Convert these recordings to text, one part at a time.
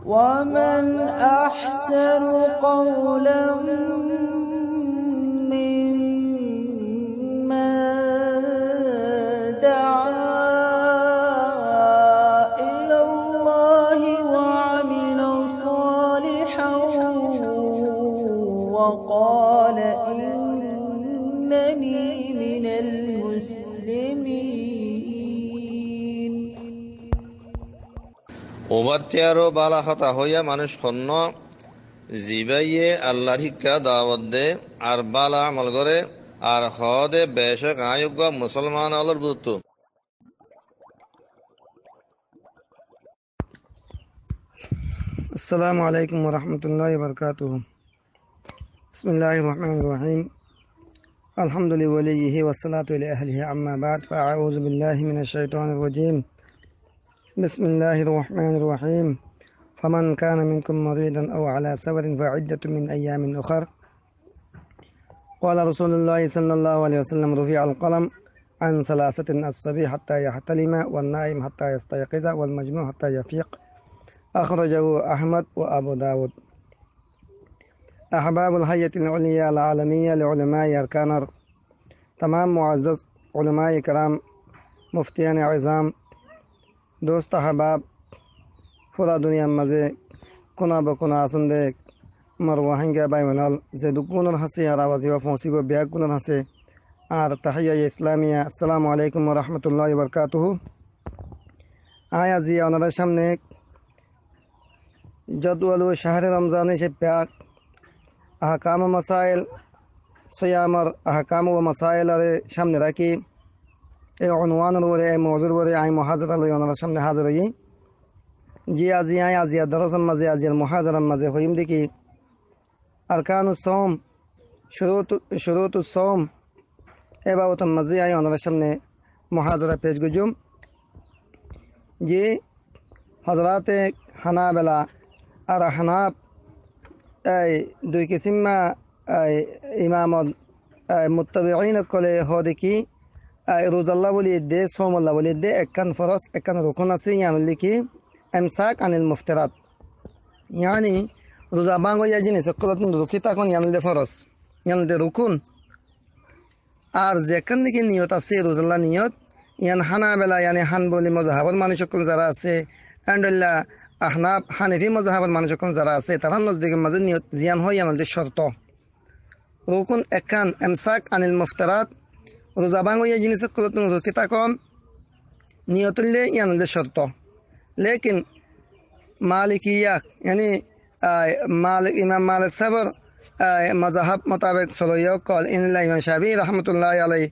ومن أحسن قولا ممن دعا إلى الله وعمل صالحا وقال إنني من المسلمين উমাত্যারো বালা হতা হইয়া মানুষ হন্য জিবাইয়ে আল্লাহর শিক্ষা দাওয়াত দে আর বালা আমল করে আর হদে বেশক আয়োগ্য মুসলমান আলোর বুদ্ধ السلام عليكم ورحمة الله وبركاته. بسم الله الرحمن الرحيم. الحمد لوليه والصلاة لأهله أما بعد فأعوذ بالله من الشيطان الرجيم. بسم الله الرحمن الرحيم. فمن كان منكم مريضا أو على سفر فعدة من أيام أخر. قال رسول الله صلى الله عليه وسلم رفع القلم عن ثلاثة: الصبي حتى يحتلم، والنائم حتى يستيقظ، والمجنون حتى يفيق. أخرجه أحمد وأبو داود. أحباب الهيئة العليا العالمية لعلماء أركان تمام معزز علماء کرام مفتیان عظام دوست احباب پورا دنیا مزه کنا بکنا سنده مروحنگ بایمنال زدکون الحسی عراوزی و فونسی و بیاکون الحسی আর তাহিয়া ইসলামিয়া আসসালামু আলাইকুম ওয়া রাহমাতুল্লাহি ওয়া বারাকাতুহু। আজ আপনাদের সামনে জদওয়াল ও শাহরে রমজান এসে প্যাক আহকাম ও মাসাইল সিয়ামর আহকাম ও মাসাইল এর সামনে রাখি এই উনওয়ানের উপরে এই মওজুর উপরে আমি মুহাজারা লই আপনাদের সামনে হাজির হই। জি আজি দরসের মাঝে আজির মুহাজারার মাঝে হইম দেখি আরকানুস সাওম শুরুতুস সাওম এবাবতের মাঝে আমি আপনাদের সামনে মুহাজারা পেশ করুম। যে হযরতে হানাবেলা আর হানাব এই দুই কিসিমা ইমামত মুত্তাবিঈন কলে হদে কি রোজাল্লাহ বলি দে সোমল্লাহ বলি দে একখান ফরজ একখান রুকুন আছে ইয়ানুল্লি কি ইমসাক আনিল মুফতিরাত ইয়ানি রোজা ভাঙ হইয়া জিনিস সকলত রুকি তখন ইয়ানুল্লি ফরজ ইয়ানুল্লি রুকুন আর যেখান থেকে নিয়ত আছে রোজাল্লাহ নিয়ত ইয়ান হানাবেলা ইয়ানি হানবলি মযহাবের মানুষ সকল যারা আছে আলহামদুলিল্লাহ আহনাফ হানিফি মযহাবের মানুষ সকল যারা আছে তারা নজদিকের মাঝে নিয়ত জিয়ান হয় ইয়ানুল্লি শর্ত রুকুন একখান ইমসাক আনিল মুফতিরাত রোজা ভাঙ হইয়া জিনিস সকলত রুকি তখন নিয়তুল্লি ইয়ানুল্লি শর্ত लेकिन मालिकिया यानी इमाम मालिक सबर मजहब मुताबिक सलैया कल इनला इमाम शाफी रहमतुल्लाहि अलैहि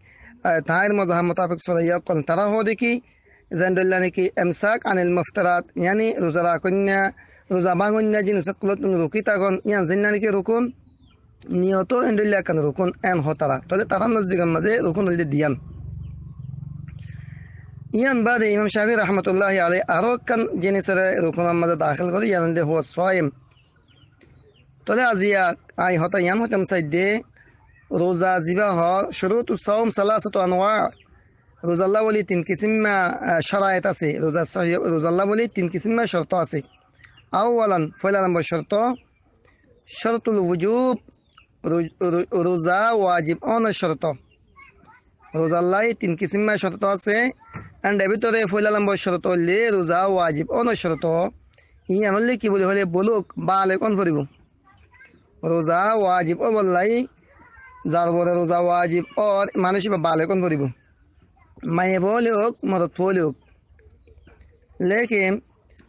ताहिर मजहब मुताबिक सलैया कल तरा हो देखी जनरल्ला ने की इमसाक अनिल मुफ्तरात यानी रोजा कन्या रोजा बांगन्या जिन सकलत रुकी तगन यान जिन्ना ने की रुकुन नियतो इंदल्ला कन रुकुन एन होतरा तो तारा नजदीक मजे रुकुन दियान ইয়ান বাদে ইমাম শাফি রহমতুল্লাহি আলাইহি আরো কান জিনিসের রুকুনের মাঝে দাখিল করে ইয়ান দে হুয়া সাইম তলে আজিয়া আই হতা ইয়ান হতাম সাইদে রোজা জিবা হ শুরুতুস সাওম সালাসাতু আনওয়া রোজাল্লাহ বলি তিন কিসিমা শরায়েত আছে রোজাল্লাহ বলি তিন কিসিমা শর্ত আছে আউয়ালান পয়লা নম্বর শর্ত শরতুল ওয়াজুব রোজা ওয়াজিব অন শর্ত রোজাল্লাহ তিন কিসিমা শর্ত আছে and ভিতরে পয়লা নম্বর শর্ত হলে রোজা ওয়াজিব অন শর্ত ইয়ান হলে কি বলে হলে বলুক বালে কোন করিব রোজা ওয়াজিব ও বললাই যার বলে রোজা ওয়াজিব আর মানুষ বালে কোন করিব মায়ে বলে হোক মদত বলে হোক লেকিন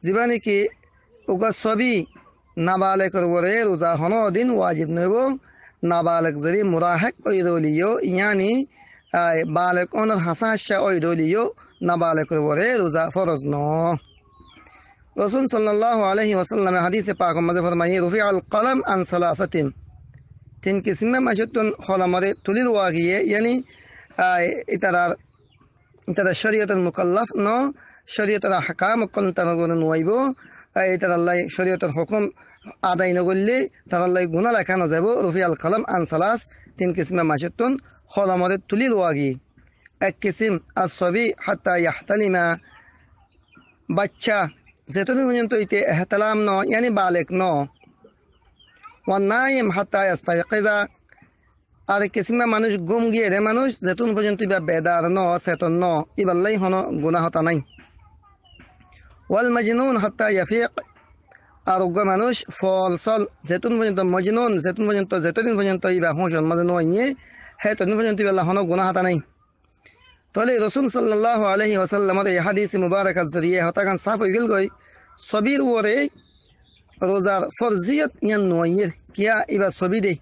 জীবনে কি ওগা সবই নাবালেক করে রোজা হনো দিন ওয়াজিব নেব নাবালেক যদি মুরাহিক ওই দলিও ইয়ানি বালেক অন হাসাশা ওই দলিও নাবালেক করে রোজা ফরজ ন রাসূল সাল্লাল্লাহু আলাইহি ওয়াসাল্লাম হাদিসে পাক মধ্যে ফরমায়ে রুফিআল কলম আন সালাসাতিন তিন কিসমে মাশুতুন খলামরে তুলিল ওয়াগিয়ে यानी ইতারা শরীয়তের মুকাল্লাফ ন শরীয়তের আহকাম কোন তানগন নইবো ইতারা আল্লাহ শরীয়তের হুকুম আদায় নগরলে তার আল্লাহ গুনাহ লেখা ন যাব রুফিআল কলম আন সালাস তিন কিসমে মাশুতুন খলামরে তুলিল ওয়াগি এক কিসিম আসবি হাত্তা ইয়াহতালিমা বাচ্চা যেতদিন পর্যন্ত ইতে এহতালাম ন ইয়ানি বালেক ন ওয়া নাইম হাত্তা ইয়াস্তাইকিজা আর কিসিমা মানুষ গুম গিয়ে রে মানুষ যেতুন পর্যন্ত ইবা বেদার ন চেতন ন ইবাল্লাই হন গুনাহ হতা নাই ওয়াল মাজনুন হাত্তা ইয়াফিক আর উগ্র মানুষ ফল সল যেতুন পর্যন্ত মজনুন যেতদিন পর্যন্ত ইবা হুঁশন মাঝে নয় নিয়ে হে তদিন পর্যন্ত ইবা হন গুনাহ হতা নাই তাহলে রসুল সাল্লাল্লাহু আলাইহি ওয়াসাল্লামের এই হাদিস মুবারকার জরিয়ে হতাগান সাফ হয়ে গেল গই সবির ওরে রোজার ফরজিয়ত ইয়ান নয়ের কিয়া ইবা সবি দে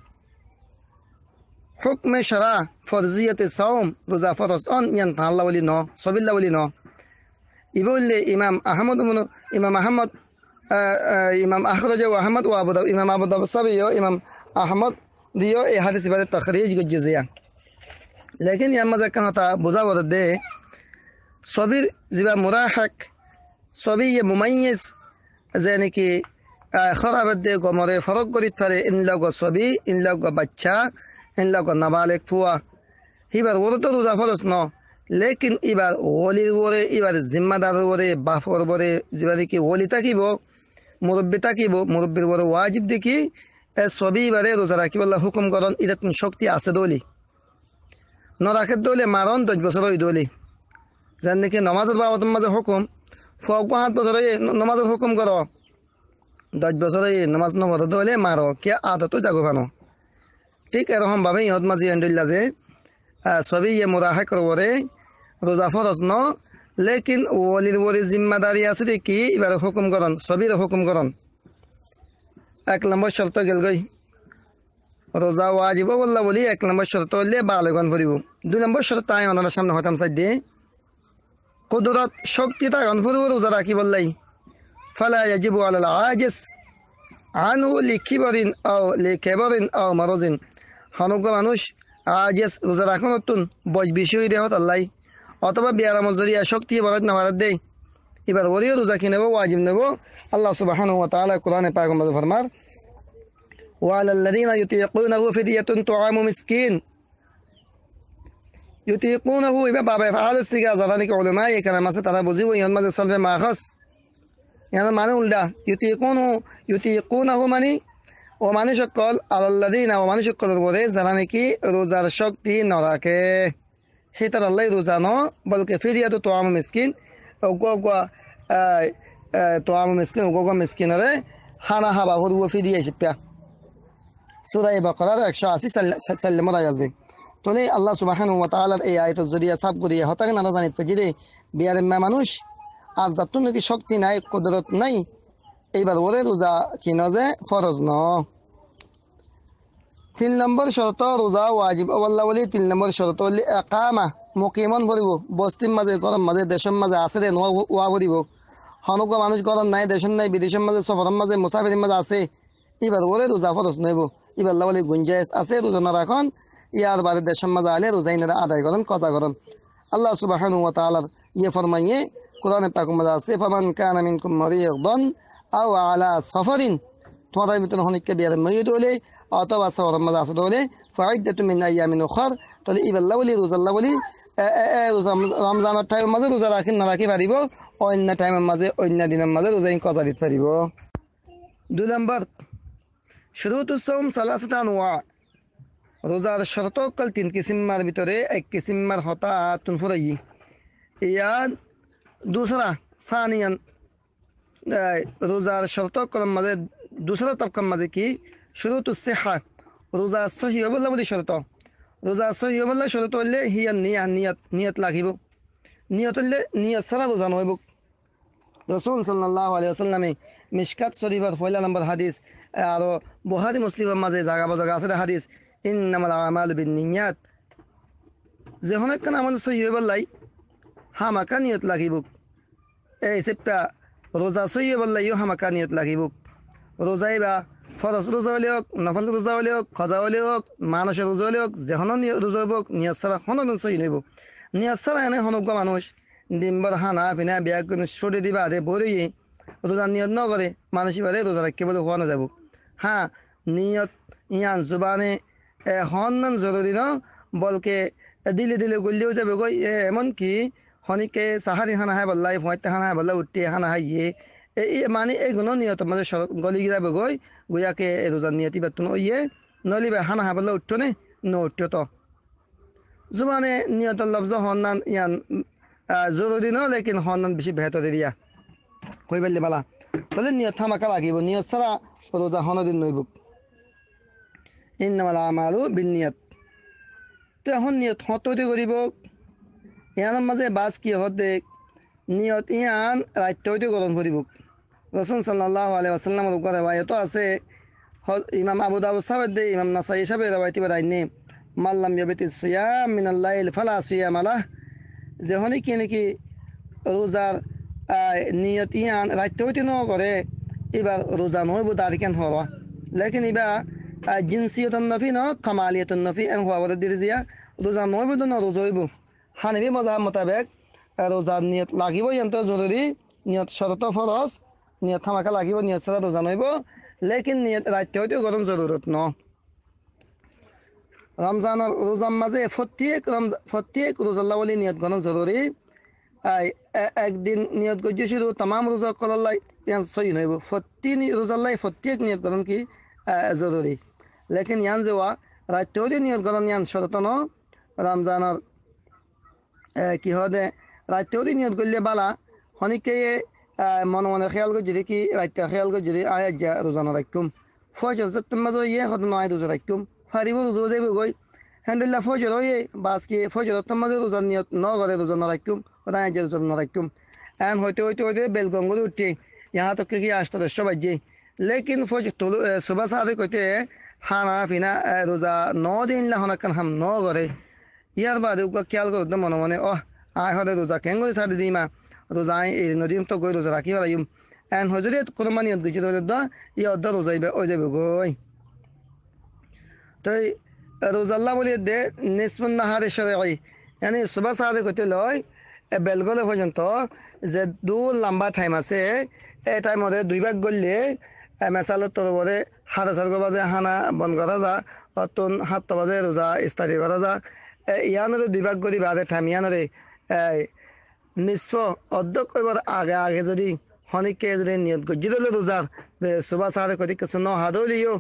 হুকমে শরা ফরজিয়তে সাওম রোজা ফরজ অন ইয়ান আল্লাহ ওলি ন সবিল্লা ওলি ন ইবুল্লে ইমাম আহমদ ইমাম আখরাজ ও আহমদ ও আবু দাউদ ইমাম আবু দাউদ সাবিও ইমাম আহমদ দিও এই হাদিস বারে তাখরিজ গজিয়া লেকিন ইয়ার মাঝে কেন তা বোঝা বলে দে সবির জিবা মুরাহাক সবি ইয়ে মুমাইয়েজ যে নাকি খরাবের দে গমরে ফরক করিত পারে ইনলাগ সবি ইনলাগ বাচ্চা ইনলাগ নাবালেক ফুয়া এবার ওর তো রোজা ফরজ ন লেকিন এবার ওলির ওরে এবার জিম্মাদার ওরে বাফর ওরে যেবার কি ওলি থাকিব মুরব্বী থাকিব মুরব্বীর ওরে ওয়াজিব দেখি সবই এবারে রোজা রাখিবল্লা হুকুম করন এটা তুমি শক্তি আছে দলি ন রাখে দলে মারণ 10 বছর ওই দলি যেন নাকি নমাজের বাবতের মাঝে হুকুম ফক 5 বছর নমাজের হুকুম করো 10 বছর নমাজ নমর দলে মারো কে আদত জাগবানো ঠিক এরকম ভাবে ইহত মাঝি এন্ডুল্লা যে সবই ইয়ে মুরাহাক ওরে রোজা ফরজ ন লেকিন ওলির ওরে জিম্মাদারি আছে দেখি এবার হুকুম করন সবির হুকুম করন 1 নম্বর শর্ত গেল গই রোজা ওয়াজিব বললা বলি 1 নম্বর শর্ত হলে বালেগন পড়িব 2 নম্বর শর্ত তাই ওনার সামনে হতাম সাইড দিয়ে কুদরত শক্তি তাই অনফুর রোজা রাখি বললাই ফালা ইয়াজিবু আলাল আজিস আনু লিখিবরিন আও লিকেবরিন আও মারজিন হনুক মানুষ আজিস রোজা রাখুন নতুন বয়স বেশি হয়ে দেহত আল্লাহ অথবা বিয়ারাম জরিয়া শক্তি বরাদ না বারাদ দেয় এবার ওরিও রোজা কি নেব ওয়াজিব নেব আল্লাহ সুবহানাহু ওয়া তাআলা কোরআনে পাকের মধ্যে ফরমার وعلى الذين يطيقونه فدية طعام مسكين يطيقونه إذا بابا فعال السجا زرانك علماء كلام ما ترى بزيو يوم ما تصل في ماخص يعني ما نقول ده يطيقونه ماني وما نشكل على الذين وما نشكل الوضع زرانك روزار شكتي نراكه حتى الله روزانه بلك فدية طعام مسكين وقوة طعام مسكين وقوة مسكين هذا حنا هبا هو فدية شبيه সূরা বাকারার 180 সাল্লাম আয়াতে তোলে আল্লাহ সুবহানাহু ওয়া তাআলার এই আয়াতের জরিয়া সাব করিয়া হতাকে না জানিত পেজিরে বিয়ারে মানুষ আর যত নাকি শক্তি নাই কুদরত নাই এইবার ওরে রোজা কি না যে ফরজ ন 3 নম্বর শর্ত রোজা ওয়াজিব আল্লাহ বলি 3 নম্বর শর্ত হলি ইকামা মুকিমন ভরিব বস্তির মাঝে গরম মাঝে দেশের মাঝে আছে রে ওয়া ভরিব হনুক মানুষ গরম নাই দেশের নাই বিদেশের মাঝে সফরের মাঝে মুসাফিরের মাঝে আছে এবার ওরে রোজা ফরজ নেব এবার আল্লাহ বলি গুঞ্জাইশ আছে রোজা না রাখন ইয়ার বাদে দেশের মাঝে আলে রোজাইনারা আদায় করেন কজা করেন আল্লাহ সুবহানাহু ওয়া তাআলার ইয়ে ফরমাইয়ে কোরআনে পাকের মধ্যে আছে ফামান কানা মিনকুম মারিয়াদান আও আলা সাফারিন তোমাদের ভিতরে হনিককে বিয়ার মরিদ হলে অথবা সফরের মাঝে আছে হলে ফাইদাতু মিন আইয়ামিন উখর তাহলে এবার আল্লাহ বলি রোজা আল্লাহ বলি রমজানের টাইমের মাঝে রোজা রাখেন না রাখি পারিব অন্য টাইমের মাঝে অন্য দিনের মাঝে রোজাই কজা দিতে পারিব 2 নম্বর শুরুতুস সাওম সালাসাতা আনওয়া রোজার শর্ত কল 3 কিসিমের ভিতরে এক কিসিমের হতা তুন ফুরাই ইয়ান दूसरा সানিয়ান রোজার শর্ত কল মাঝে दूसरा তবকার মাঝে কি শুরুতুস সিহা রোজা সহি বললা বলি শর্ত রোজা সহি বললা শর্ত হলে হিয়া নিয়ত লাগিব নিয়ত হলে নিয়ত সারা রোজা নইব রাসূল সাল্লাল্লাহু আলাইহি ওয়াসাল্লামে মিশকাত শরীফের 1 নম্বর হাদিস আর বুখারী মুসলিমের মাঝে জায়গা আছে হাদিস ইন্নামাল আমালু বিন্নিয়াত যে হনে কোন আমল সহি বললাই হামাকা নিয়ত লাগিব এই সেপটা রোজা সহি বললাই হামাকা নিয়ত লাগিব রোজাইবা ফরজ রোজা হলে হোক নফল রোজা হলে হোক খজা হলে হোক মানুষের রোজা হলে হোক যেখন রোজা হোক নিয়ত ছাড়া হন সহি নেব নিয়ত ছাড়া এনে হনজ্ঞ মানুষ দিনভর হানা ফিনা বিয়া করে সরে দিবা আদে বরিয়ে রোজা নিয়ত ন করে মানুষ এবারে রোজা রাখতে বলে হওয়া না যাব হ্যাঁ নিয়ত ইয়ান জুবানে হনন জরুরি ন বলকে দিলে গলিয়েও যাবে গই এমন কি হনিকে সাহারি হানা হায় বললাই ভয়তে হানা হায় বললা উঠতে হানা হাই ইয়ে এই মানে এইগুলো নিয়ত মাঝে গলি যাবে গই গুয়াকে রোজার নিয়তি বেতন ইয়ে নলিবে হানা হাবলে উঠতো নে ন উঠতো তো জুবানে নিয়তর লফজ হন্নান ইয়ান জরুরি ন লেকিন হন্নান বেশি বেহতরে দিয়া কই বললে বালা তাহলে নিয়ত থামাকা লাগিব নিয়ত ছাড়া রোজা হনদিন নইবুক ইন্নামাল আমালু বিনিয়াত তো এখন নিয়ত হততে করিব ইয়ানোর মাঝে বাস কি হতে নিয়ত ইয়ান রাত্য হইতে গরম করিব রসুল সাল্লাল্লাহু আলাইহি ওয়াসাল্লামের উপর রিওয়ায়াত আছে ইমাম আবু দাউদ সাহেব দে ইমাম নাসাই সাহেব রিওয়ায়াত বানাইনে মাল্লাম ইয়াবিতি সিয়াম মিনাল লাইল ফালা সিয়াম আলাহ যে হনি কি নাকি রোজার নিয়ত ইয়ান রাত্য হইতে ন করে এবার রোজা নহইব দাঁড়িকেন হওয়া লেকিন এবার জিনসিয়তন নফি ন কামালিয়তন নফি এন হওয়া বলে দিলে জিয়া রোজা নহইব তো ন রোজা হইব হানিবি মজাহ মোতাবেক রোজার নিয়ত লাগিব ইয়ান্ত জরুরি নিয়ত শরত ফরজ নিয়ত থামাকা লাগিব নিয়ত ছাড়া রোজা নহইব লেকিন নিয়ত রাত্য হইতে গরম জরুরত ন রমজানের রোজার মাঝে প্রত্যেক রোজাল্লা বলে নিয়ত গরম জরুরি একদিন নিয়ত গজ্জি শুধু তাম রোজা কলাল্লাই ইয়ান সহি নহইব রোজাল্লাই প্রত্যেক নিয়ত গরম কি জরুরি লেকিন ইয়ান যাওয়া রাত্য হইতে নিয়ত গরম ইয়ান শরত ন রমজানের কি হদে রাত্য হইতে নিয়ত করলে বালা হনিকে মনে মনে খেয়াল করে যদি কি রাত্য খেয়াল করে যদি আয়াত যা রোজা না রাখুম ফজর সত্যম মাঝে ইয়ে হত নয় রোজা রাখুম ফারিব রোজা যাইব গই হ্যান্ডুল্লাহ ফজর হয়ে বাস কি ফজর তোর মাঝে রোজা নিয়ত ন করে রোজা না রাখুম আয়াত যা রোজা না রাখুম এন হইতে হইতে হইতে বেল গঙ্গল উঠে ইহা তক কি আসতে 10 বাজে লেকিন ফজর তোলো সুবহ সাদে কইতে খানা পিনা রোজা 9 দিন লা হনাকান হাম ন করে ইয়ার বাদে উকা খেয়াল করতে মনে মনে আয় হদে রোজা কেন করে ছাড়ি দিমা রোজা এই নদীম তো গই রোজা রাখি পারাইম এন হজরে কোনো মানিয়ত গইছে তো ইয়া অর্ধ রোজা ওই যাবে গই তো রোজাল্লাহ বলি দে নিসফুন নাহারে শরঈ यानी সুবহ সাদে কইতে লয় বেলগলে পর্যন্ত যে দু লম্বা টাইম আছে এই টাইম মধ্যে দুই ভাগ করলে মেসালত তোর বলে 4:30 বাজে হানা বন করা যা অতন 7 বাজে রোজা স্টার্ট করা যা ইয়ানরে দুই ভাগ করি বাদে টাইম ইয়ানরে নিসফ অর্ধ কইবার আগে আগে যদি হনিকে যদি নিয়ত গজ্জি দলে রোজার সুবহ সাদে কইতে কিছু ন হাদলিও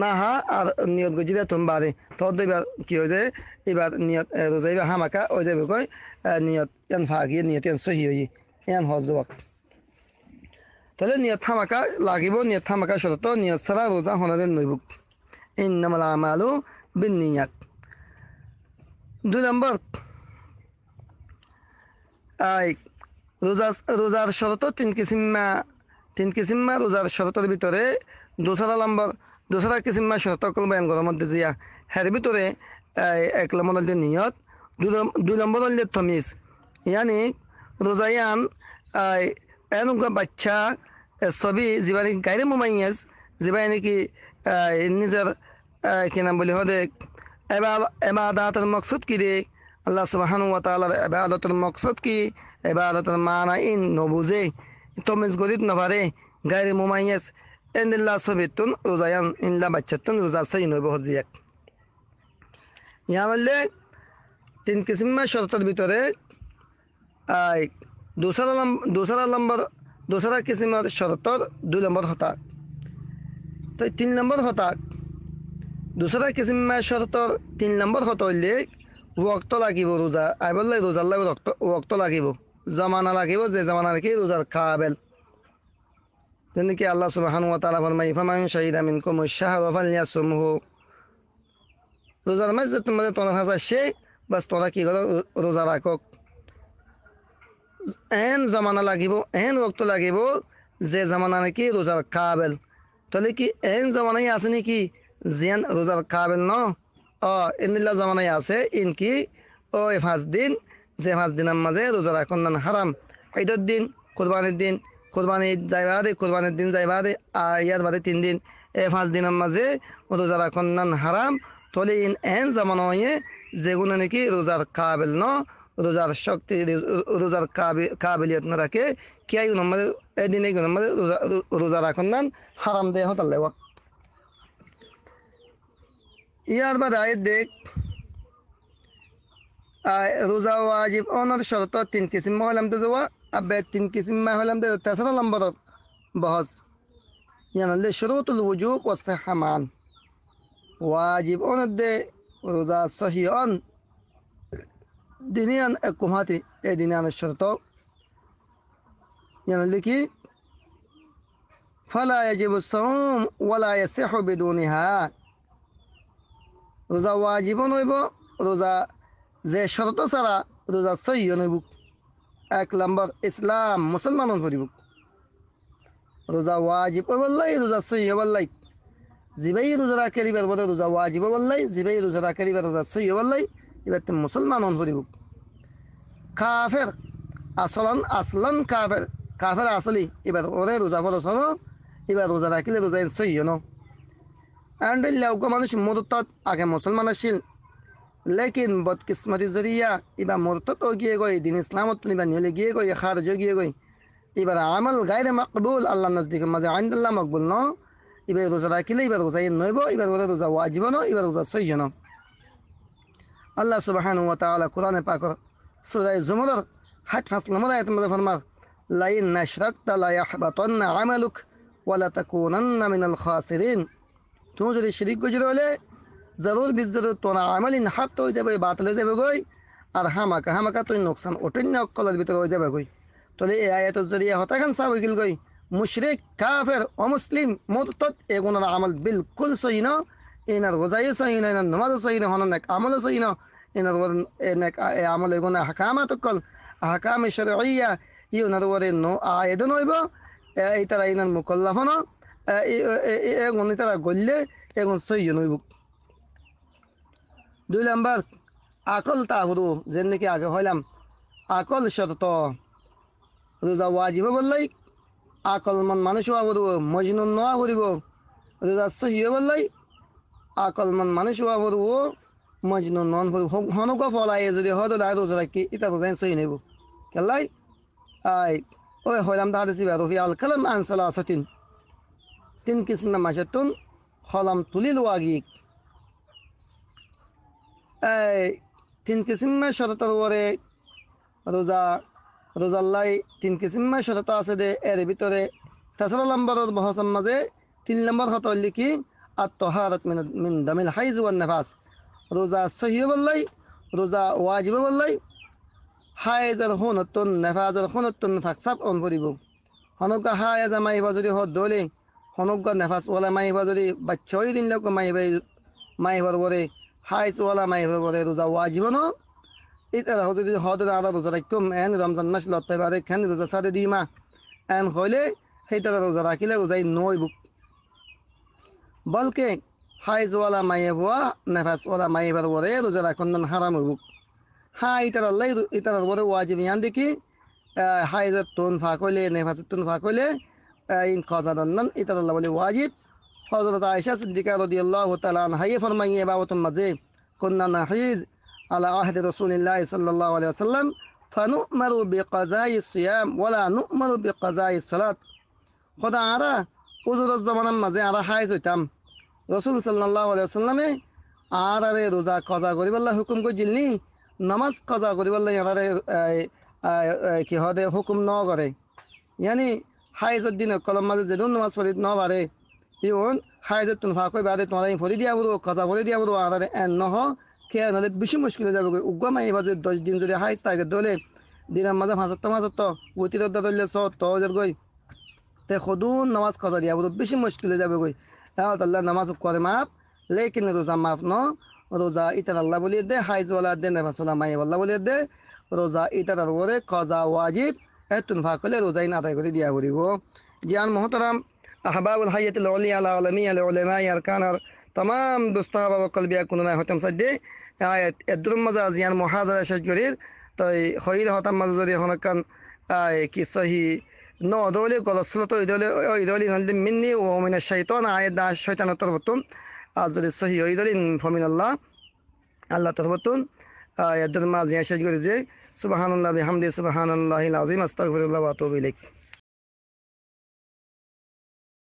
না হা আর নিয়ত গজ্জি দে তুমি বাদে তো দুইবার কি হয়ে যায় এবার নিয়ত রোজা এবার হামাকা হয়ে যাবে কই নিয়ত ইয়ান ভাগিয়ে নিয়ত ইয়ান সহি হই ইয়ান হজ ওয়াক্ত তাহলে নিয়ত থামাকা লাগিব নিয়ত থামাকা শর্ত নিয়ত ছাড়া রোজা হনদেন নইবুক ইন্নামাল আমালু বিন্নিয়াত 2 নম্বর রোজার শরত তিন কিসিমা রোজার শরতের ভিতরে দোসরা কিসিমা শরত কল বয়ান করার মধ্যে জিয়া হের ভিতরে 1 নম্বর হল নিয়ত 2 নম্বর হল তমিজ ইয়ানি রোজায়ান এনুকা বাচ্চা ছবি যিবানি গাইরে মুমাইয়াজ যিবাই নাকি নিজের কি নাম বলি হদে এবাদাতের মকসুদ কি রে আল্লাহ সুবহানাহু ওয়া তাআলার ইবাদতের মকসদ কি ইবাদতের মানা ইন নবুজে তমিজ গরিত নভারে গায়রে মুমাইয়াস এন্দিল্লাহ সবিতুন রোজায়ান ইল্লা বাচ্চাতুন রোজা সই নব হজিয়াক ইয়ানলে তিন কিসিমা শর্তের ভিতরে দোসরা কিসিমের শর্তর 2 নম্বর হতা তো 3 নম্বর হতা দোসরা কিসিমা শর্তর 3 নম্বর হতা হইলে ওয়াক্ত লাগিব রোজা আইবল্লাই রোজার লাগে ওয়াক্ত লাগিব জমানা লাগিব যে জমানা নাকি রোজার কাবেল যেনেকি আল্লাহ সুবহানাহু ওয়া তাআলা ফরমাই ফামান শাহিদা মিনকুম আশ-শাহরা ফালইয়াসুমহু রোজার মাঝে তোমাদের তোরা হাসা সে বাস তোরা কি করো রোজা রাখো এন জমানা লাগিব এন ওয়াক্ত লাগিব যে জমানা নাকি রোজার কাবেল তাহলে কি এন জমানাই আছে নাকি যেন রোজার কাবেল ন ইন্দিল্লা জমানাই আছে ইনকি ওই 5 দিন যে 5 দিনের মাঝে রোজা রাখুন না হারাম ঈদের দিন কুরবানির দিন কুরবানি যাইবাদে কুরবানির দিন যাইবাদে ইয়ার বাদে 3 দিন এই 5 দিনের মাঝে রোজা রাখুন না হারাম তাহলে এন জমানায় যেগুলো নাকি রোজার কাবেল ন রোজার শক্তি রোজার কাবিলিয়ত না রাখে কি আই নম্বর এদিন এই নম্বর রোজা রাখুন না হারাম দেহ তাহলে ইয়ার বাদে দেখ রোজা ওয়াজিব অনর শর্ত 3 কিসিম হলাম তো যাওয়া আবে 3 কিসিম হলাম তো 3 নম্বর বহস ইয়ানলে শুরুতুল ওয়াজুব ওয়া সিহহামান ওয়াজিব অনদে রোজা সহিয়ন দিনিয়ান কুমাতি এ দিনিয়ান শর্ত ইয়ানলে কি ফালা ইয়াজিবু সাওম ওয়ালা ইয়াসিহু বিদুনিহা রোজা ওয়াজিব নইব রোজা যে শর্ত ছাড়া রোজা সহিহ নইব এক নম্বর ইসলাম মুসলমান হইব রোজা ওয়াজিব ওয়াল্লাই রোজা সহিহ ওয়াল্লাই জিবাই রোজা রাখেরিবার বলে রোজা ওয়াজিব ওয়াল্লাই জিবাই রোজা রাখেরিবার রোজা সহিহ ওয়াল্লাই এবার মুসলমান হইব কাফের আসলান কাফের আসলি এবার ওরে রোজা ফরজ হলো এবার রোজা রাখিলে রোজা সহিহ ন আন্ডাল্লাহ মানুষ মুরতাদ আগে মুসলমান আছিল লেকিন বদকিসমতি জরিয়া এবার মুরতাদ গিয়ে গই দিন ইসলামত নিবা নিলে গিয়ে গই খারজ গিয়ে গই এবার আমল গায়রে মাকবুল আল্লাহ নজদিকে মাঝে আইনদুল্লাহ মকবুল ন এবার রোজা রাখিলে এবার রোজা নইব এবার ওরে রোজা ওয়াজিব ন এবার রোজা সহিহ ন আল্লাহ সুবহানাহু ওয়া তাআলা কোরআনে পাক সূরা জুমুরের 65 নম্বর আয়াতের মধ্যে ফরমান লাইন নাশরাকতা লা ইয়াহবাতান্না আমালুক ওয়া লা তাকুনান্না মিনাল খাসিরিন তুমি যদি শিরিক গুজরে হলে জরুর বিজরুর তোরা আমালি নাহাত হয়ে যাবে বাতিল হয়ে যাবে গই আর হামাকা তুই নোকসান ওটেন না অকলের ভিতরে হয়ে যাবে গই তাহলে এই আয়াতের জরিয়া হতাখান সাহ হয়ে গেল গই মুশরিক কাফের অমুসলিম মুরতাদ এগুলোর আমল বিলকুল সহি না এনার রোজাই সহি না এনার নামাজও সহি না হন এক আমলও সহি না এনার আমল এগুলো হাকামাত কল হাকামে শরঈয়া ইউনার ওরে নো আয়াত নইব এই তারা ইনার মুকল্লাফ না এগুলো তারা গললে এগুলো সহি নইব দুই নম্বর আকল তাহুরু যেন নাকি আগে হইলাম আকল শর্ত রোজা ওয়াজিব বললাই আকল মন মানুষ হওয়া বলব মজনুন নোয়া বলিব রোজা সহিহ বললাই আকল মন মানুষ হওয়া বলব মজনুন নন বলব হনকা ফলাই যদি হদ রোজা রাখি এটা রোজা সহি নেব কেলাই আই ওই হইলাম তাহলে সিবা রফি আল কালাম আনসালা সতিন তিন কিসম মাসাতুন হলাম তুলিল ওয়াগিক তিন কিসিম শরতর ওরে রোজাল্লাই তিন কিসিম শরত আছে দে এর ভিতরে তেসরা নম্বরের বহসের মাঝে 3 নম্বর হত লিখি আত্মহারত মিন দামিল হাইজ ওয়ান নাফাস রোজা সহিহ বললাই রোজা ওয়াজিব বললাই হাইজের হুনতুন নাফাজের হুনতুন ফাকসাব অন করিব হনকা হাইজা মাইবা যদি হদ দলে হনকা নাফাস ওলা মাইবা যদি বাচ্চা হই দিন লোক মাইবার ওরে হাইজ ওলা মাইবার ওরে রোজা ওয়াজিব ন এটা যদি হদ না রোজা রাখম এন রমজান মাস লতে বারে খান রোজা সাড়ে 2 মাহ এন হইলে সেইটা রোজা রাখিলে রোজাই নইব বলকে হাইজ ওলা মাইবা নাফাস ওলা মাইবার ওরে রোজা রাখন হারাম হইব ইতার আল্লাহ ইতার ওরে ওয়াজিব ইয়ান দেখি হাইজের তুন ফাঁক হইলে নেফাসের তুন ফাঁক হইলে ইন খাজা দন্নন ইতার আল্লাহ বলে ওয়াজিব হযরত আয়েশা সিদ্দিকা রাদিয়াল্লাহু তাআলা আনহা ফরমাইয়ে বাবতুন মাঝে কুননা নাহিজ আলা আহদি রাসূলিল্লাহ সাল্লাল্লাহু আলাইহি ওয়াসাল্লাম ফানু'মারু বিকাযাই সিয়াম ওয়ালা নু'মারু বিকাযাই সালাত খোদা আরা উযুরের জামানার মাঝে আরা হাইজ হইতাম রাসূল সাল্লাল্লাহু আলাইহি ওয়াসাল্লামে আরে রোজা কাজা করিবাল্লাহ হুকুম কইজিলনি নামাজ কাজা করিবাল্লাহ আরে কি হদে হুকুম ন করে ইয়ানি হাইজের দিন কলম মাঝে যেদিন নামাজ পড়ি ন পারে ইউন হাইজের তুন ফাঁকই বাদে তোমার ফরি দিয়া বলো কাজা ফরি দিয়া বলো আরে এন নহ খেয়ে নাহলে বেশি মুশকিল হয়ে যাবে উগ্র মাই বাজে 10 দিন যদি হাইজ থাকে দলে দিনের মাঝে মাঝত উতির দলে তজের গই তে খুদুন নামাজ কাজা দিয়া বলো বেশি মুশকিল হয়ে যাবে গই আল্লাহ নামাজ করে মাপ লেকিন রোজা মাফ ন রোজা ইতার আল্লাহ বলিয়ে দে হাইজ ওয়ালা দে নামাজুল্লাহ মাই আল্লাহ বলিয়ে দে রোজা ইতার ওরে কাজা ওয়াজিব এতুন ফাকলে রোজাই না আদায় করে দিয়া বলিব জিয়ান মোহতারাম আহবাবুল হাইয়াতুল উলিয়া আল আলামিয়া আল উলামা আরকানার तमाम दोस्ताबा व कलबिया कुना হতাম সাদে আয়াত এদুর মাজা জিয়ান মুহাজারা শেষ করির তো হইল হতাম মাজা যদি হনকান কি সহি ন দলে গলসলত দলে নলদি মিন্নি ও মিনা শাইতান আয়াত দা শয়তানের তরফতুন আর যদি সহি হইদলিন ফমিনাল্লাহ আল্লাহ তরফতুন এদুর মাজা শেষ করি যে সুবহানাল্লাহ বিহামদি সুবহানাল্লাহিল আযীম আস্তাগফিরুল্লাহ ওয়া আতুবু ইলাইক